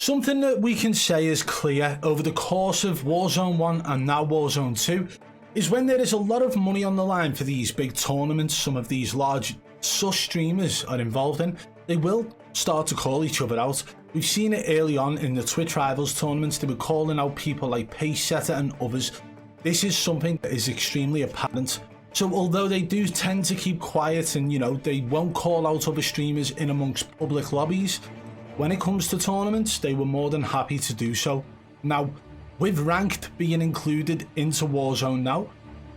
Something that we can say is clear over the course of Warzone 1 and now Warzone 2 is when there is a lot of money on the line for these big tournaments some of these large sus streamers are involved in, they will start to call each other out. We've seen it early on in the Twitch Rivals tournaments. They were calling out people like Pacesetter and others. This is something that is extremely apparent. So although they do tend to keep quiet and, you know, they won't call out other streamers in amongst public lobbies, when it comes to tournaments, they were more than happy to do so. Now, with Ranked being included into Warzone now,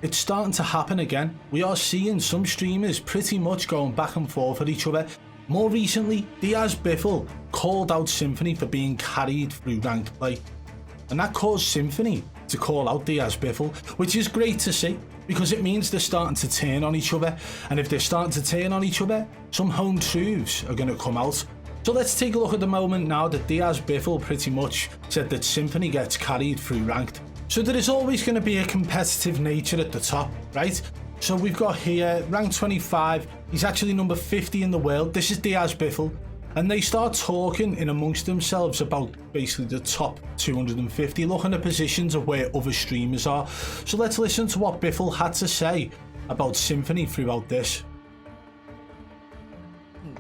it's starting to happen again. We are seeing some streamers pretty much going back and forth at each other. More recently, Diazbiffle called out Symfuhny for being carried through ranked play. And that caused Symfuhny to call out Diazbiffle, which is great to see because it means they're starting to turn on each other. And if they're starting to turn on each other, some home truths are going to come out. So let's take a look at the moment now that Diazbiffle pretty much said that Symfuhny gets carried through ranked. So there is always going to be a competitive nature at the top, right? So we've got here rank 25, he's actually number 50 in the world. This is Diazbiffle, and they start talking in amongst themselves about basically the top 250, looking at positions of where other streamers are. So let's listen to what Biffle had to say about Symfuhny throughout this.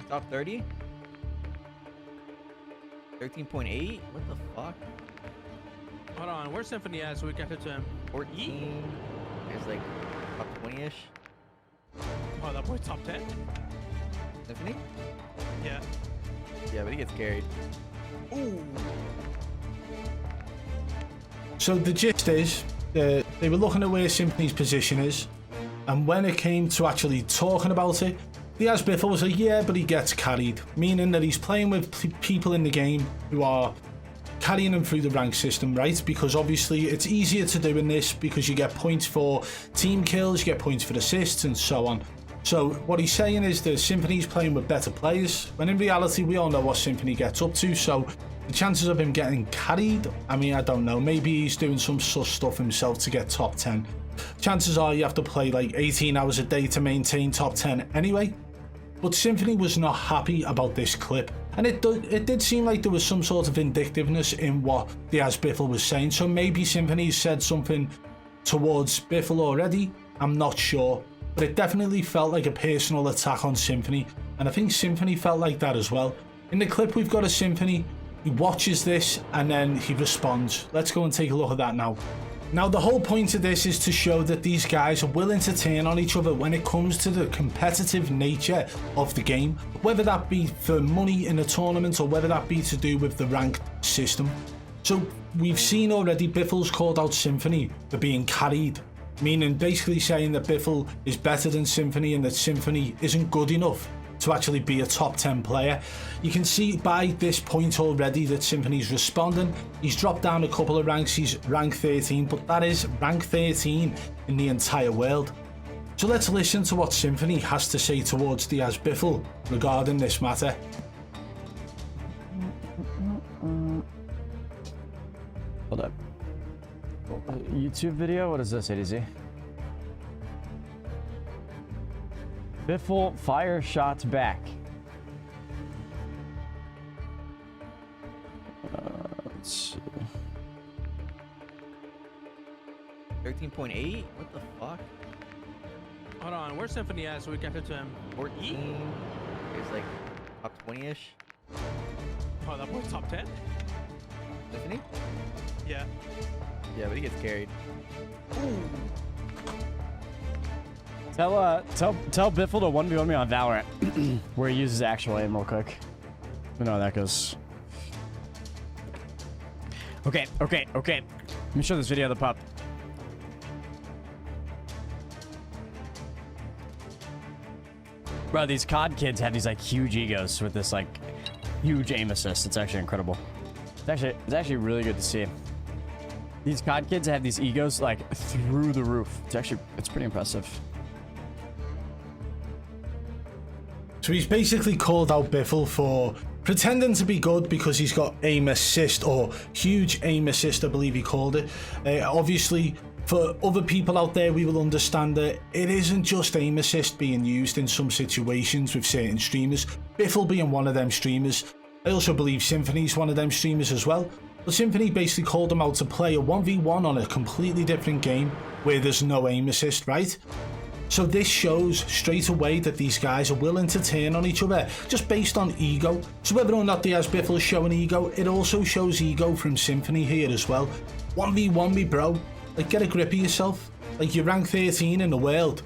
Top 30? 13.8? What the fuck? Hold on, where's Symfuhny at so we can get to him? 14? There's like top 20-ish. Oh, that boy's top 10? Symfuhny? Yeah. Yeah, but he gets carried. Ooh. So the gist is, they were looking at where Symfuhny's position is, and when it came to actually talking about it, Diazbiffle was like, yeah, but he gets carried, meaning that he's playing with people in the game who are carrying him through the rank system, right? Because obviously it's easier to do in this because you get points for team kills, you get points for assists and so on. So what he's saying is that Symfuhny's playing with better players, when in reality we all know what Symfuhny gets up to, so the chances of him getting carried, I mean, I don't know, maybe he's doing some sus stuff himself to get top 10. Chances are you have to play like 18 hours a day to maintain top 10 anyway. But Symfuhny was not happy about this clip, and it did seem like there was some sort of vindictiveness in what Diazbiffle was saying, so maybe Symfuhny said something towards Biffle already, I'm not sure, but it definitely felt like a personal attack on Symfuhny, and I think Symfuhny felt like that as well. In the clip we've got a Symfuhny, he watches this and then he responds. Let's go and take a look at that now. Now, the whole point of this is to show that these guys are willing to turn on each other when it comes to the competitive nature of the game, whether that be for money in a tournament or whether that be to do with the ranked system. So we've seen already Biffle's called out Symfuhny for being carried, meaning basically saying that Biffle is better than Symfuhny and that Symfuhny isn't good enough to actually be a top 10 player. You can see by this point already that Symfuhny's responding. He's dropped down a couple of ranks, he's rank 13, but that is rank 13 in the entire world. So let's listen to what Symfuhny has to say towards Diazbiffle regarding this matter. Hold up. YouTube video? What is this, ADZ? Biffle fire shots back. Let's see. 13.8? What the fuck? Hold on, where's Symfuhny at so we can get to him? 14? There's like top 20-ish. Oh, that boy's top 10? Symfuhny? Yeah. Yeah, but he gets carried. Ooh. Tell Biffle to 1v1 me on Valorant, where he uses actual aim real quick. You know how that goes. Okay. Let me show this video of the pup. Bro, these COD kids have these like huge egos with this like huge aim assist. It's actually incredible. It's actually really good to see. These COD kids have these egos like through the roof. It's pretty impressive. So he's basically called out Biffle for pretending to be good because he's got aim assist, or huge aim assist I believe he called it. Obviously for other people out there we will understand that it isn't just aim assist being used in some situations with certain streamers, Biffle being one of them streamers. I also believe Symfuhny's one of them streamers as well. But Symfuhny basically called him out to play a 1v1 on a completely different game where there's no aim assist, right? So this shows straight away that these guys are willing to turn on each other just based on ego. So whether or not Diazbiffle is showing ego, it also shows ego from Symfuhny here as well. 1v1 me, bro. Like, get a grip of yourself. Like, you're rank 13 in the world.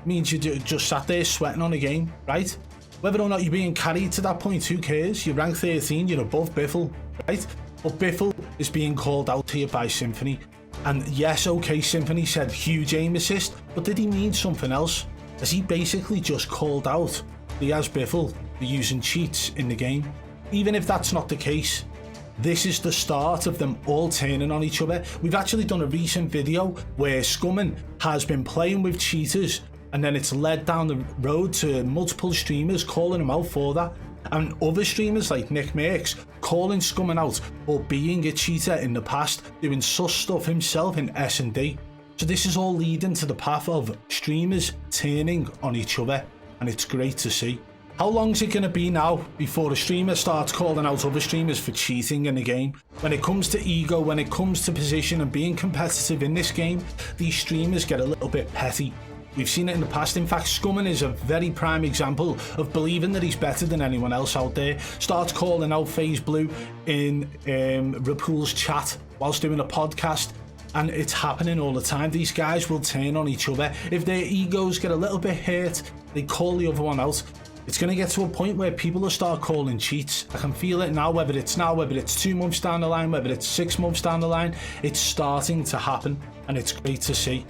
Means you just sat there sweating on a game, right? Whether or not you're being carried to that point, who cares? You're rank 13, you're above Biffle, right? But Biffle is being called out here by Symfuhny. And yes, okay, Symfuhny said huge aim assist, but did he mean something else? Has he basically just called out Diazbiffle for using cheats in the game? Even if that's not the case, this is the start of them all turning on each other. We've actually done a recent video where Scumming has been playing with cheaters, and then it's led down the road to multiple streamers calling him out for that. And other streamers like Nick Merckx calling Scumming out for being a cheater in the past, doing sus stuff himself in S&D. So this is all leading to the path of streamers turning on each other, and it's great to see. How long is it going to be now before a streamer starts calling out other streamers for cheating in the game? When it comes to ego, when it comes to position and being competitive in this game, these streamers get a little bit petty. We've seen it in the past. In fact, Scumming is a very prime example of believing that he's better than anyone else out there. Starts calling out FaZe Blue in Rapool's chat whilst doing a podcast. And it's happening all the time. These guys will turn on each other. If their egos get a little bit hurt, they call the other one out. It's going to get to a point where people will start calling cheats. I can feel it now, whether it's 2 months down the line, whether it's 6 months down the line. It's starting to happen, and it's great to see.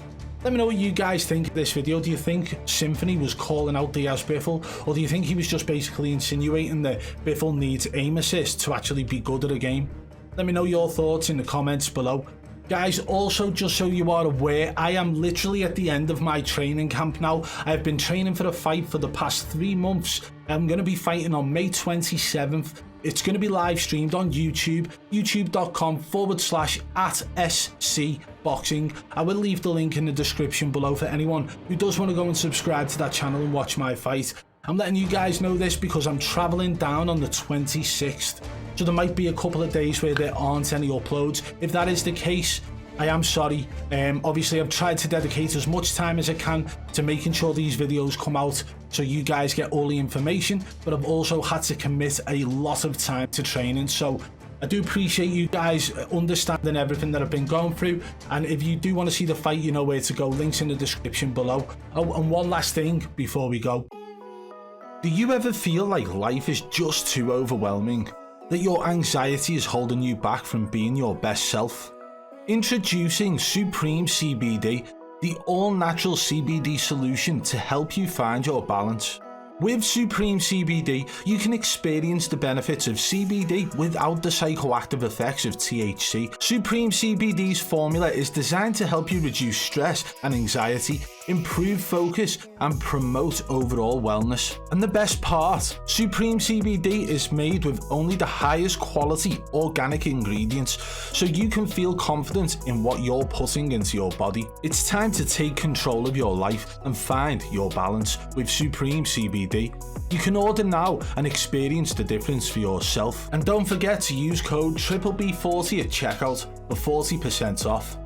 Let me know what you guys think of this video. Do you think Symfuhny was calling out Diazbiffle, or do you think he was just basically insinuating that Biffle needs aim assist to actually be good at a game? Let me know your thoughts in the comments below. Guys, also just so you are aware, I am literally at the end of my training camp now. I've been training for the fight for the past 3 months. I'm going to be fighting on May 27th. It's going to be live streamed on YouTube, youtube.com/@SCBoxing. I will leave the link in the description below for anyone who does want to go and subscribe to that channel and watch my fight. I'm letting you guys know this because I'm traveling down on the 26th. So there might be a couple of days where there aren't any uploads. If that is the case, I am sorry. Obviously, I've tried to dedicate as much time as I can to making sure these videos come out so you guys get all the information, but I've also had to commit a lot of time to training. So I do appreciate you guys understanding everything that I've been going through. And if you do want to see the fight, you know where to go. Links in the description below. Oh, and one last thing before we go. Do you ever feel like life is just too overwhelming? That your anxiety is holding you back from being your best self? Introducing Supreme CBD, the all-natural CBD solution to help you find your balance. With Supreme CBD, you can experience the benefits of CBD without the psychoactive effects of THC. Supreme CBD's formula is designed to help you reduce stress and anxiety, improve focus, and promote overall wellness. And the best part, Supreme CBD is made with only the highest quality organic ingredients, so you can feel confident in what you're putting into your body. It's time to take control of your life and find your balance with Supreme CBD. You can order now and experience the difference for yourself. And don't forget to use code BBB40 at checkout for 40% off.